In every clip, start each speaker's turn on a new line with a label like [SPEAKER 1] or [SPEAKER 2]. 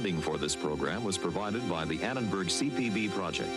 [SPEAKER 1] Funding for this program was provided by the Annenberg CPB project.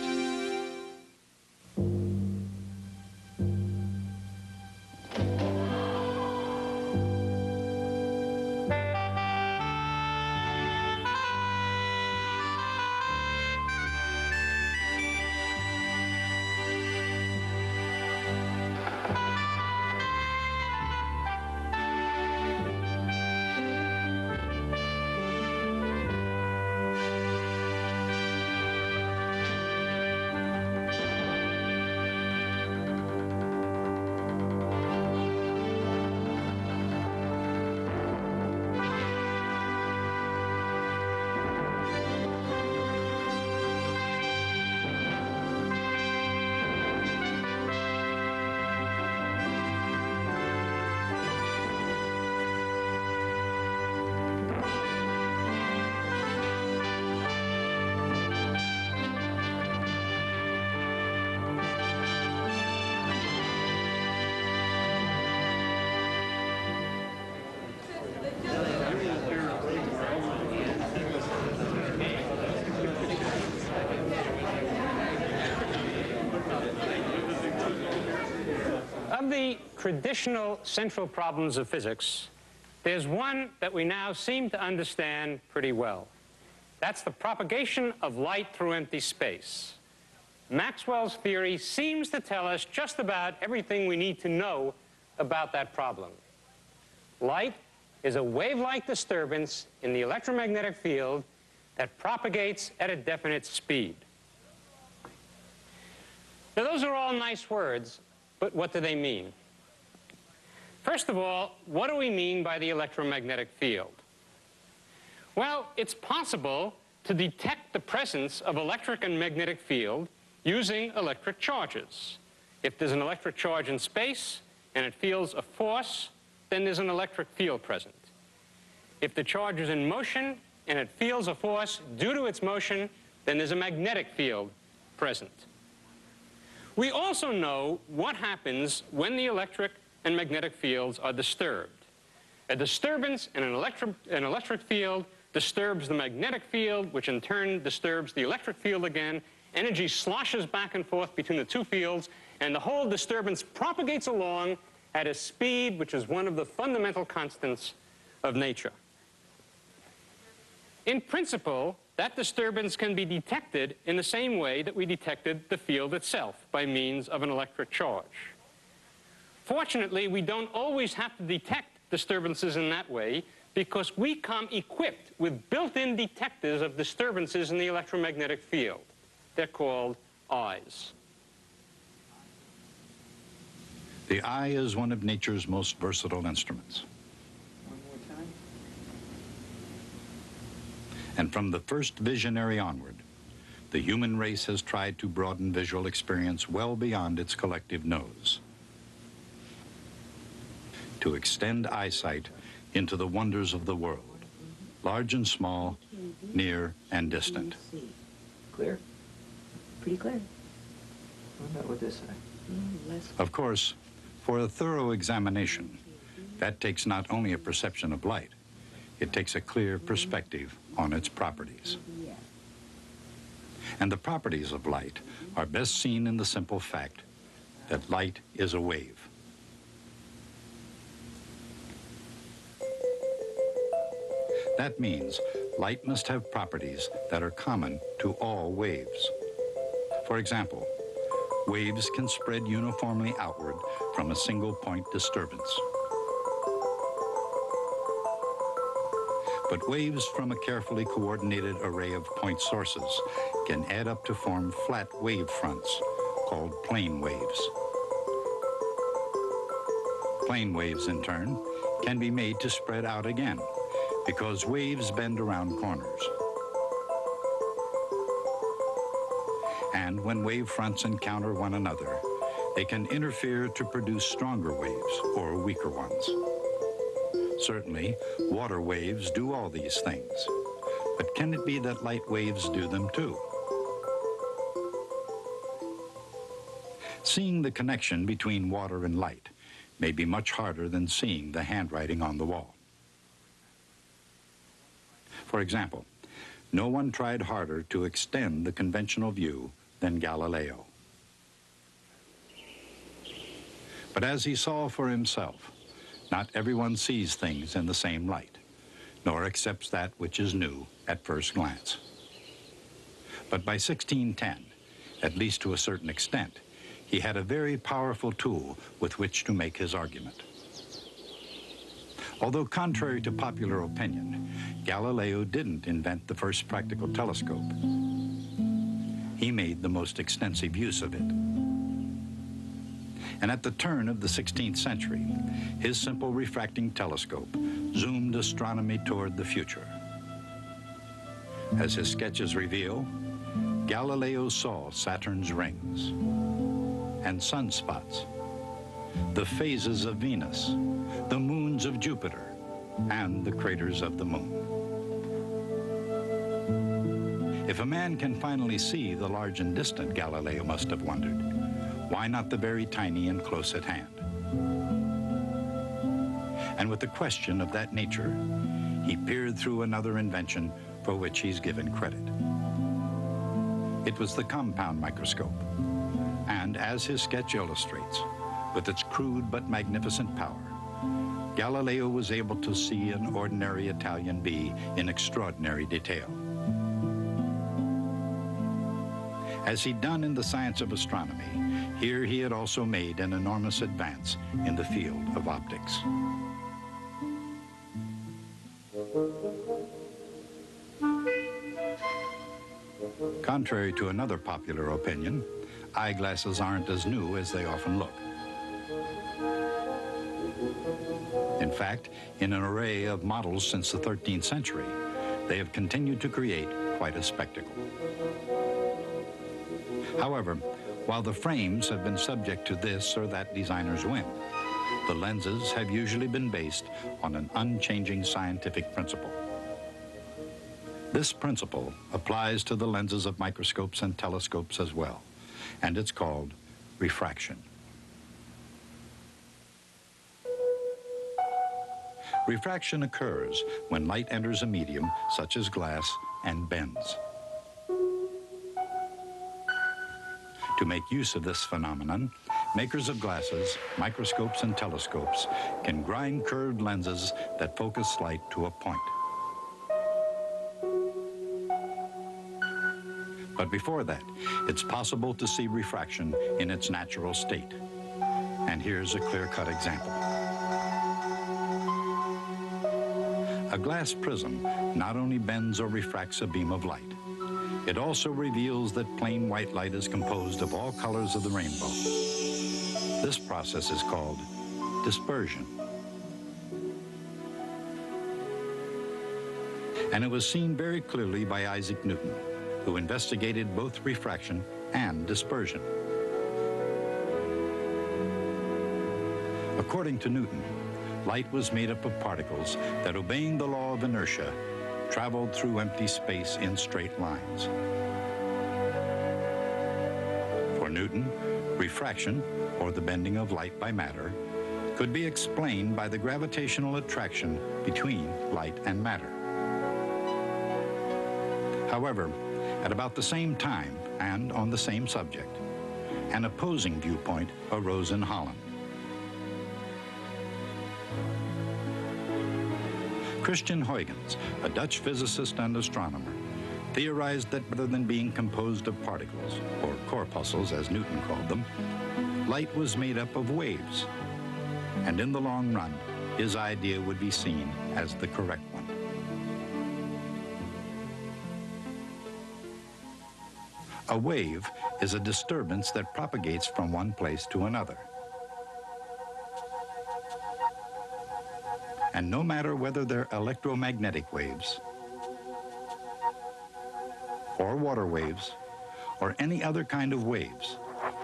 [SPEAKER 2] Of the traditional central problems of physics, there's one that we now seem to understand pretty well. That's the propagation of light through empty space. Maxwell's theory seems to tell us just about everything we need to know about that problem. Light is a wave-like disturbance in the electromagnetic field that propagates at a definite speed. Now, those are all nice words, but what do they mean? First of all, what do we mean by the electromagnetic field? Well, it's possible to detect the presence of electric and magnetic field using electric charges. If there's an electric charge in space and it feels a force, then there's an electric field present. If the charge is in motion and it feels a force due to its motion, then there's a magnetic field present. We also know what happens when the electric and magnetic fields are disturbed. A disturbance in an electric field disturbs the magnetic field, which in turn disturbs the electric field again. Energy sloshes back and forth between the two fields, and the whole disturbance propagates along at a speed which is one of the fundamental constants of nature. In principle, that disturbance can be detected in the same way that we detected the field itself, by means of an electric charge. Fortunately, we don't always have to detect disturbances in that way, because we come equipped with built-in detectors of disturbances in the electromagnetic field. They're called eyes.
[SPEAKER 3] The eye is one of nature's most versatile instruments.
[SPEAKER 4] One more time.
[SPEAKER 3] And from the first visionary onward, the human race has tried to broaden visual experience well beyond its collective nose, to extend eyesight into the wonders of the world, large and small, near and distant.
[SPEAKER 4] Clear? Pretty clear. What about with this side?
[SPEAKER 3] Of course, for a thorough examination, that takes not only a perception of light, it takes a clear perspective on its properties. And the properties of light are best seen in the simple fact that light is a wave. That means light must have properties that are common to all waves. For example, waves can spread uniformly outward from a single point disturbance. But waves from a carefully coordinated array of point sources can add up to form flat wave fronts called plane waves. Plane waves, in turn, can be made to spread out again, because waves bend around corners. And when wave fronts encounter one another, they can interfere to produce stronger waves or weaker ones. Certainly, water waves do all these things. But can it be that light waves do them too? Seeing the connection between water and light may be much harder than seeing the handwriting on the wall. For example, No one tried harder to extend the conventional view than Galileo. But as he saw for himself, not everyone sees things in the same light, nor accepts that which is new at first glance. But by 1610, at least to a certain extent, he had a very powerful tool with which to make his argument. Although contrary to popular opinion, Galileo didn't invent the first practical telescope. He made the most extensive use of it. And at the turn of the 16th century, his simple refracting telescope zoomed astronomy toward the future. As his sketches reveal, Galileo saw Saturn's rings and sunspots, the phases of Venus, the moons of Jupiter, and the craters of the moon. If a man can finally see the large and distant, Galileo must have wondered, why not the very tiny and close at hand? And with a question of that nature, he peered through another invention for which he's given credit. It was the compound microscope. And as his sketch illustrates, with its crude but magnificent power, Galileo was able to see an ordinary Italian bee in extraordinary detail. As he'd done in the science of astronomy, here he had also made an enormous advance in the field of optics. Contrary to another popular opinion, eyeglasses aren't as new as they often look. In fact, in an array of models since the 13th century, they have continued to create quite a spectacle. However, while the frames have been subject to this or that designer's whim, the lenses have usually been based on an unchanging scientific principle. This principle applies to the lenses of microscopes and telescopes as well, and it's called refraction. Refraction occurs when light enters a medium, such as glass, and bends. To make use of this phenomenon, makers of glasses, microscopes, and telescopes can grind curved lenses that focus light to a point. But before that, it's possible to see refraction in its natural state. And here's a clear-cut example. A glass prism not only bends or refracts a beam of light, it also reveals that plain white light is composed of all colors of the rainbow. This process is called dispersion. And it was seen very clearly by Isaac Newton, who investigated both refraction and dispersion. According to Newton, light was made up of particles that, obeying the law of inertia, traveled through empty space in straight lines. For Newton, refraction, or the bending of light by matter, could be explained by the gravitational attraction between light and matter. However, at about the same time and on the same subject, an opposing viewpoint arose in Holland. Christian Huygens, a Dutch physicist and astronomer, theorized that rather than being composed of particles, or corpuscles as Newton called them, light was made up of waves. And in the long run, his idea would be seen as the correct one. A wave is a disturbance that propagates from one place to another. And no matter whether they're electromagnetic waves, or water waves, or any other kind of waves,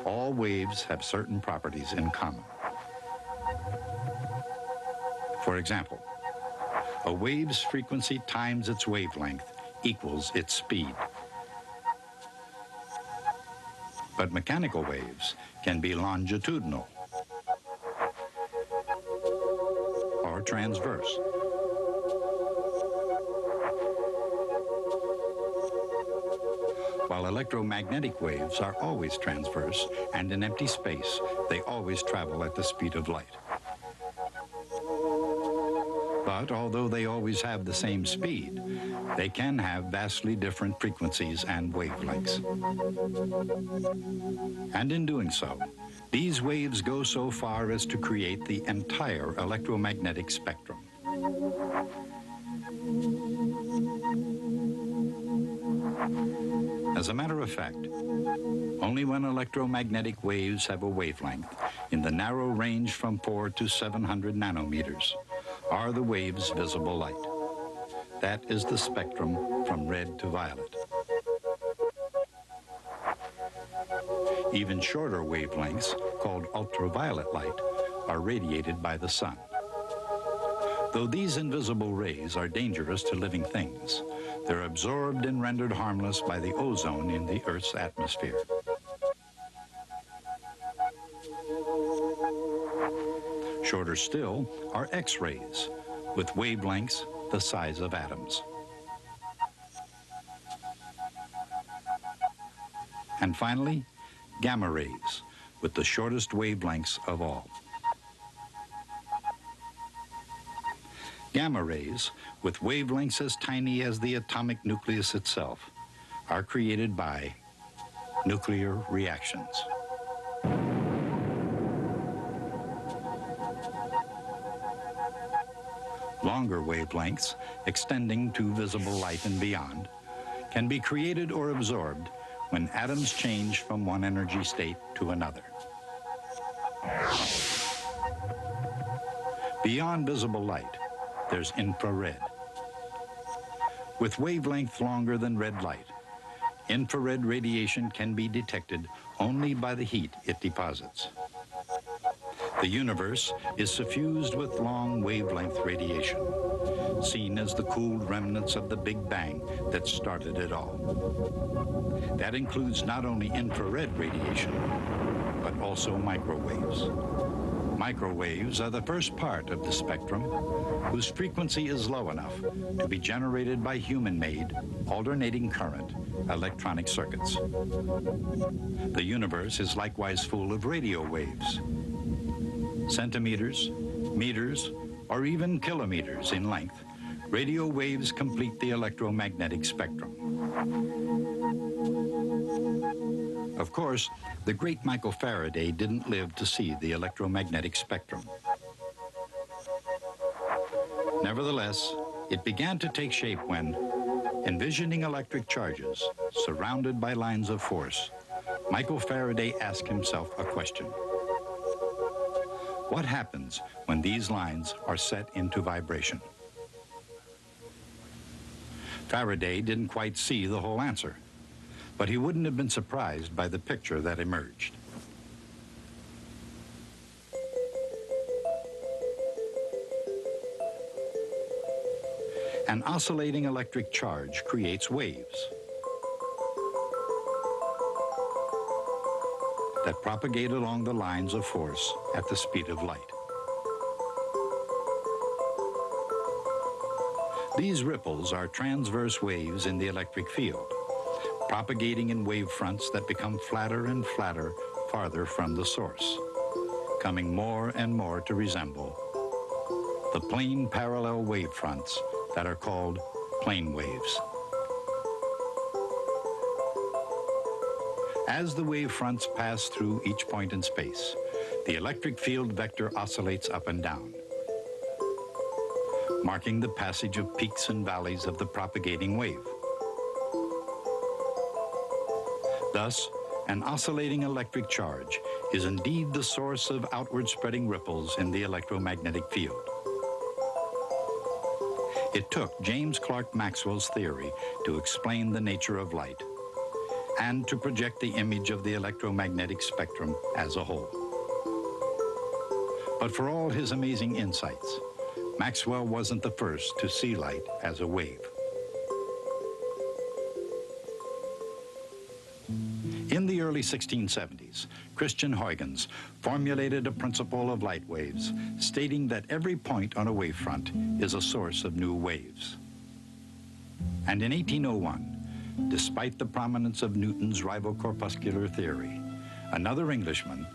[SPEAKER 3] all waves have certain properties in common. For example, a wave's frequency times its wavelength equals its speed. But mechanical waves can be longitudinal or transverse. while electromagnetic waves are always transverse, and in empty space, they always travel at the speed of light. But although they always have the same speed, they can have vastly different frequencies and wavelengths. And in doing so, these waves go so far as to create the entire electromagnetic spectrum. As a matter of fact, only when electromagnetic waves have a wavelength in the narrow range from 4 to 700 nanometers are the waves visible light. That is the spectrum from red to violet. Even shorter wavelengths, called ultraviolet light, are radiated by the sun. Though these invisible rays are dangerous to living things, they're absorbed and rendered harmless by the ozone in the Earth's atmosphere. Shorter still are X-rays, with wavelengths the size of atoms. And finally, gamma rays, with the shortest wavelengths of all. Gamma rays, with wavelengths as tiny as the atomic nucleus itself, are created by nuclear reactions. Longer wavelengths, extending to visible light and beyond, can be created or absorbed when atoms change from one energy state to another. Beyond visible light, there's infrared. With wavelength longer than red light, infrared radiation can be detected only by the heat it deposits. The universe is suffused with long wavelength radiation, seen as the cooled remnants of the Big Bang that started it all. That includes not only infrared radiation, but also microwaves. Microwaves are the first part of the spectrum, whose frequency is low enough to be generated by human-made, alternating current, electronic circuits. The universe is likewise full of radio waves. Centimeters, meters, or even kilometers in length, radio waves complete the electromagnetic spectrum. Of course, the great Michael Faraday didn't live to see the electromagnetic spectrum. Nevertheless, it began to take shape when, envisioning electric charges surrounded by lines of force, Michael Faraday asked himself a question. What happens when these lines are set into vibration? Faraday didn't quite see the whole answer, but he wouldn't have been surprised by the picture that emerged. An oscillating electric charge creates waves that propagate along the lines of force at the speed of light. These ripples are transverse waves in the electric field, propagating in wave fronts that become flatter and flatter farther from the source, coming more and more to resemble the plane parallel wave fronts that are called plane waves. As the wave fronts pass through each point in space, the electric field vector oscillates up and down, marking the passage of peaks and valleys of the propagating wave. Thus, an oscillating electric charge is indeed the source of outward spreading ripples in the electromagnetic field. It took James Clerk Maxwell's theory to explain the nature of light and to project the image of the electromagnetic spectrum as a whole. But for all his amazing insights, Maxwell wasn't the first to see light as a wave. In the early 1670s, Christian Huygens formulated a principle of light waves, stating that every point on a wavefront is a source of new waves. And in 1801, despite the prominence of Newton's rival corpuscular theory, another Englishman,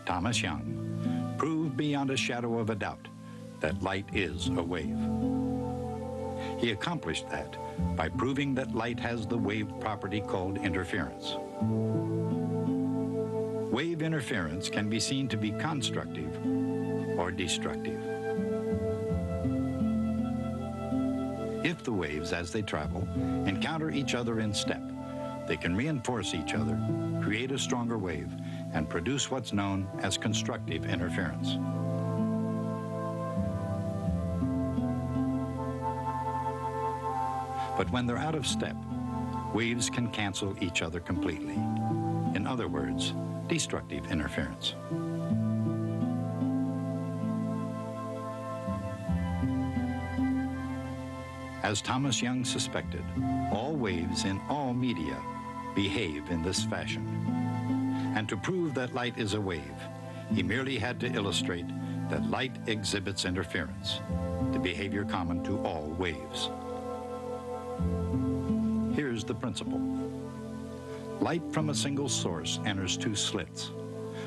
[SPEAKER 3] Thomas Young, proved beyond a shadow of a doubt that light is a wave. He accomplished that by proving that light has the wave property called interference. Wave interference can be seen to be constructive or destructive. If the waves, as they travel, encounter each other in step, they can reinforce each other, create a stronger wave, and produce what's known as constructive interference. But when they're out of step, waves can cancel each other completely. In other words, destructive interference. As Thomas Young suspected, all waves in all media behave in this fashion. And to prove that light is a wave, he merely had to illustrate that light exhibits interference, the behavior common to all waves. Here's the principle. Light from a single source enters two slits,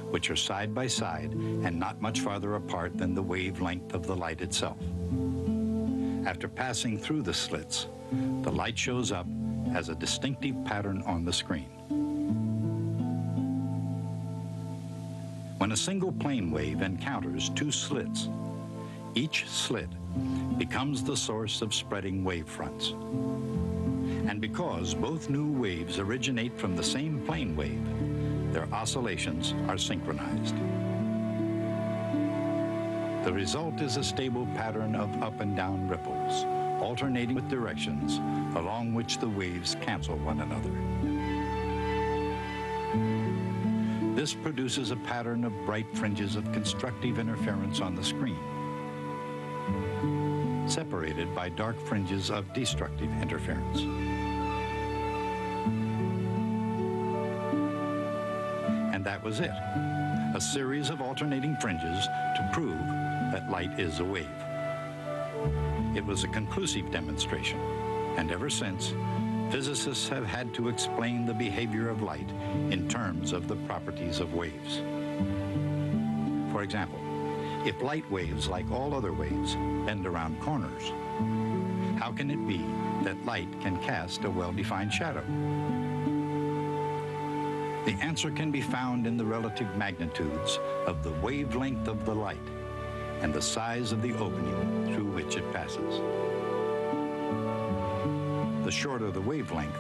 [SPEAKER 3] which are side by side and not much farther apart than the wavelength of the light itself. After passing through the slits, the light shows up as a distinctive pattern on the screen. When a single plane wave encounters two slits, each slit becomes the source of spreading wave fronts. And because both new waves originate from the same plane wave, their oscillations are synchronized. The result is a stable pattern of up and down ripples, alternating with directions along which the waves cancel one another. This produces a pattern of bright fringes of constructive interference on the screen, separated by dark fringes of destructive interference. And that was it, a series of alternating fringes to prove that light is a wave. It was a conclusive demonstration, and ever since, physicists have had to explain the behavior of light in terms of the properties of waves. For example, if light waves, like all other waves, bend around corners, how can it be that light can cast a well-defined shadow? The answer can be found in the relative magnitudes of the wavelength of the light and the size of the opening through which it passes. The shorter the wavelength,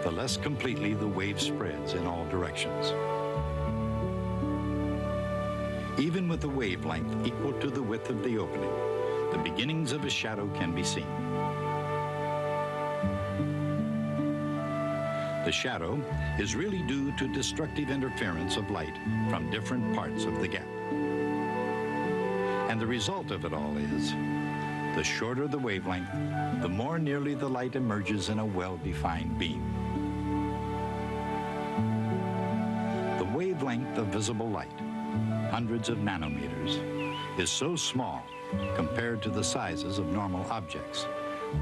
[SPEAKER 3] the less completely the wave spreads in all directions. Even with a wavelength equal to the width of the opening, the beginnings of a shadow can be seen. The shadow is really due to destructive interference of light from different parts of the gap. And the result of it all is, the shorter the wavelength, the more nearly the light emerges in a well-defined beam. The wavelength of visible light, hundreds of nanometers, is so small compared to the sizes of normal objects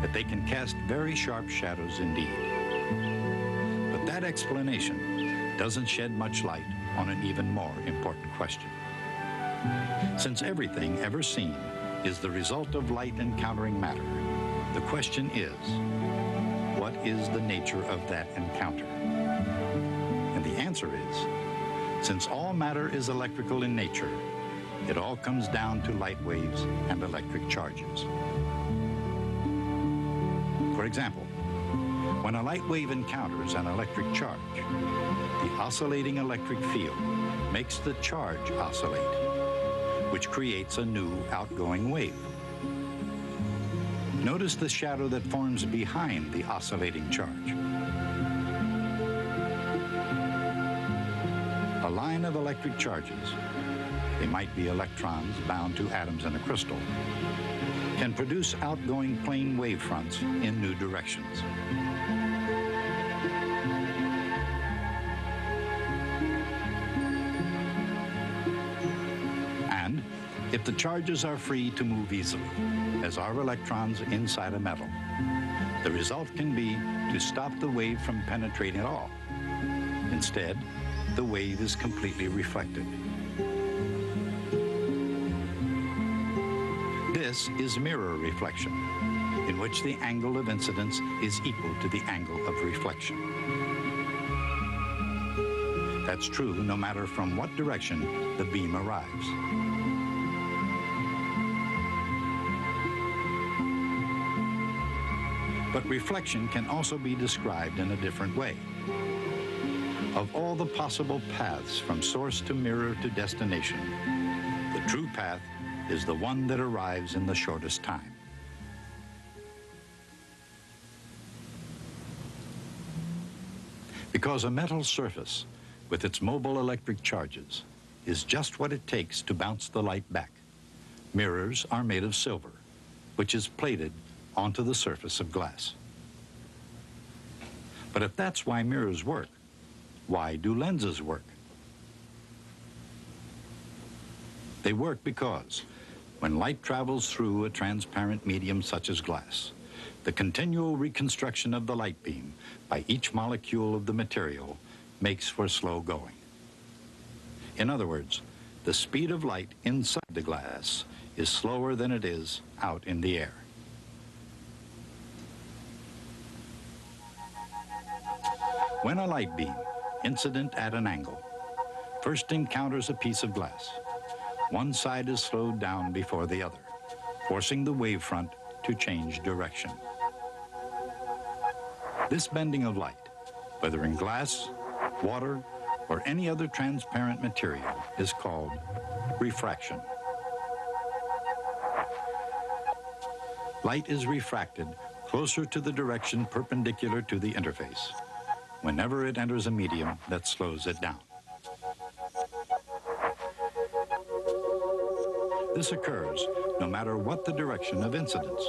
[SPEAKER 3] that they can cast very sharp shadows indeed. But that explanation doesn't shed much light on an even more important question. Since everything ever seen is the result of light encountering matter, the question is, what is the nature of that encounter? And the answer is, since all matter is electrical in nature, it all comes down to light waves and electric charges. For example, when a light wave encounters an electric charge, the oscillating electric field makes the charge oscillate, which creates a new outgoing wave. Notice the shadow that forms behind the oscillating charge. A line of electric charges, they might be electrons bound to atoms in a crystal, can produce outgoing plane wave fronts in new directions. And if the charges are free to move easily, as are electrons inside a metal, The result can be to stop the wave from penetrating at all. Instead, the wave is completely reflected. This is mirror reflection, in which the angle of incidence is equal to the angle of reflection. That's true no matter from what direction the beam arrives. But reflection can also be described in a different way. Of all the possible paths from source to mirror to destination, the true path is the one that arrives in the shortest time. Because a metal surface with its mobile electric charges is just what it takes to bounce the light back. Mirrors are made of silver, which is plated onto the surface of glass. But if that's why mirrors work, why do lenses work? They work because when light travels through a transparent medium such as glass, the continual reconstruction of the light beam by each molecule of the material makes for slow going. In other words, the speed of light inside the glass is slower than it is out in the air. When a light beam, incident at an angle, first encounters a piece of glass, one side is slowed down before the other, forcing the wavefront to change direction. This bending of light, whether in glass, water, or any other transparent material, is called refraction. Light is refracted closer to the direction perpendicular to the interface whenever it enters a medium that slows it down. This occurs no matter what the direction of incidence.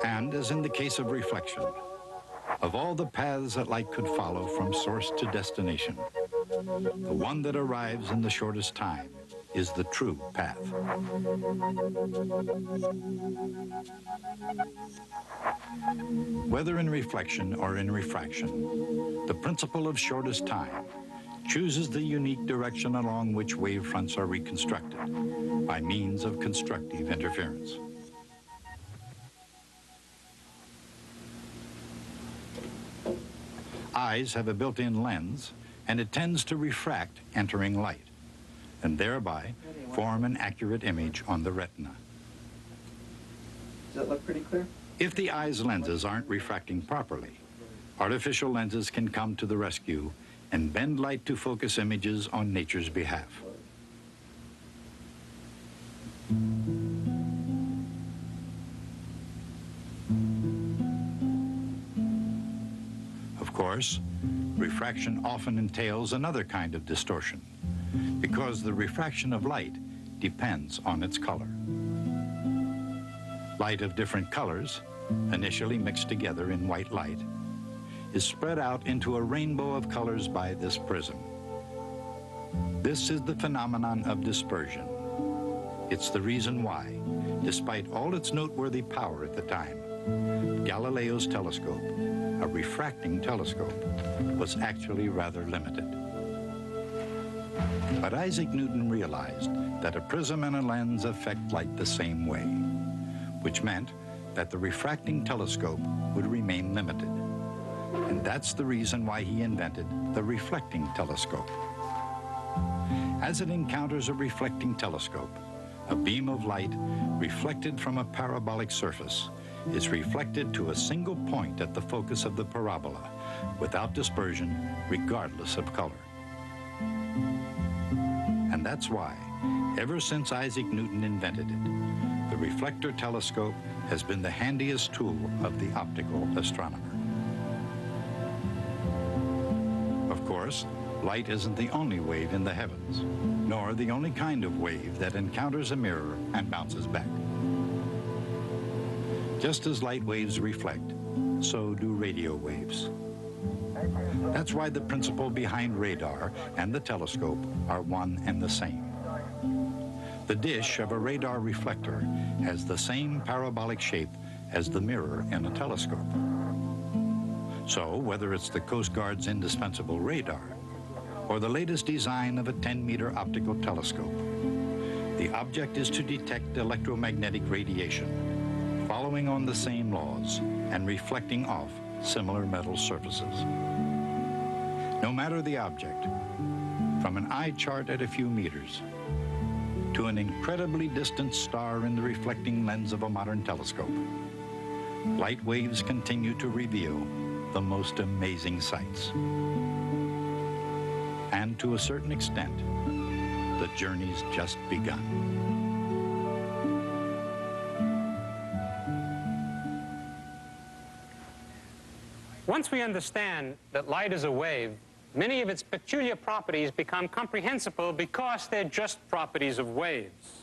[SPEAKER 3] And as in the case of reflection, of all the paths that light could follow from source to destination, the one that arrives in the shortest time is the true path. Whether in reflection or in refraction, the principle of shortest time chooses the unique direction along which wavefronts are reconstructed by means of constructive interference. Eyes have a built-in lens, and it tends to refract entering light, and thereby form an accurate image on the retina.
[SPEAKER 4] Does that look pretty clear?
[SPEAKER 3] If the eye's lenses aren't refracting properly, artificial lenses can come to the rescue and bend light to focus images on nature's behalf. Of course, refraction often entails another kind of distortion, because the refraction of light depends on its color. Light of different colors, initially mixed together in white light, is spread out into a rainbow of colors by this prism. This is the phenomenon of dispersion. It's the reason why, despite all its noteworthy power at the time, Galileo's telescope, a refracting telescope, was actually rather limited. But Isaac Newton realized that a prism and a lens affect light the same way, which meant that the refracting telescope would remain limited. And that's the reason why he invented the reflecting telescope. As it encounters a reflecting telescope, a beam of light reflected from a parabolic surface is reflected to a single point at the focus of the parabola without dispersion, regardless of color. And that's why, ever since Isaac Newton invented it, the reflector telescope has been the handiest tool of the optical astronomer. Of course, light isn't the only wave in the heavens, nor the only kind of wave that encounters a mirror and bounces back. Just as light waves reflect, so do radio waves. That's why the principle behind radar and the telescope are one and the same. The dish of a radar reflector has the same parabolic shape as the mirror in a telescope. So, whether it's the Coast Guard's indispensable radar or the latest design of a 10-meter optical telescope, the object is to detect electromagnetic radiation, following on the same laws and reflecting off similar metal surfaces. No matter the object, from an eye chart at a few meters to an incredibly distant star in the reflecting lens of a modern telescope, light waves continue to reveal the most amazing sights. And to a certain extent, the journey's just begun.
[SPEAKER 2] Once we understand that light is a wave, many of its peculiar properties become comprehensible because they're just properties of waves.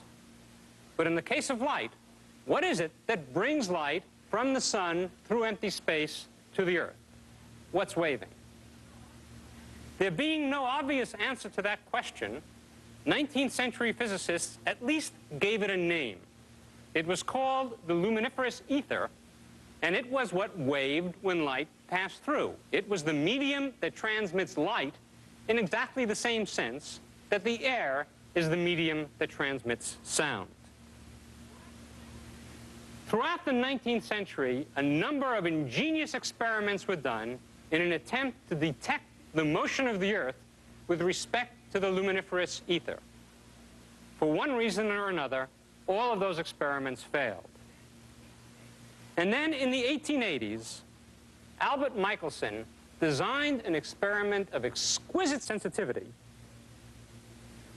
[SPEAKER 2] But in the case of light, what is it that brings light from the sun through empty space to the Earth? What's waving? There being no obvious answer to that question, 19th century physicists at least gave it a name. It was called the luminiferous ether, and it was what waved when light passed through. It was the medium that transmits light in exactly the same sense that the air is the medium that transmits sound. Throughout the 19th century, a number of ingenious experiments were done in an attempt to detect the motion of the Earth with respect to the luminiferous ether. For one reason or another, all of those experiments failed. And then in the 1880s, Albert Michelson designed an experiment of exquisite sensitivity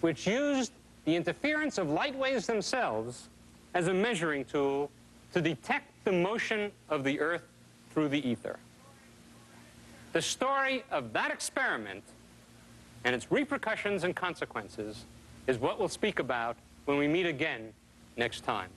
[SPEAKER 2] which used the interference of light waves themselves as a measuring tool to detect the motion of the Earth through the ether. The story of that experiment and its repercussions and consequences is what we'll speak about when we meet again next time.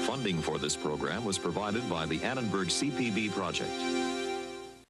[SPEAKER 1] Funding for this program was provided by the Annenberg CPB project.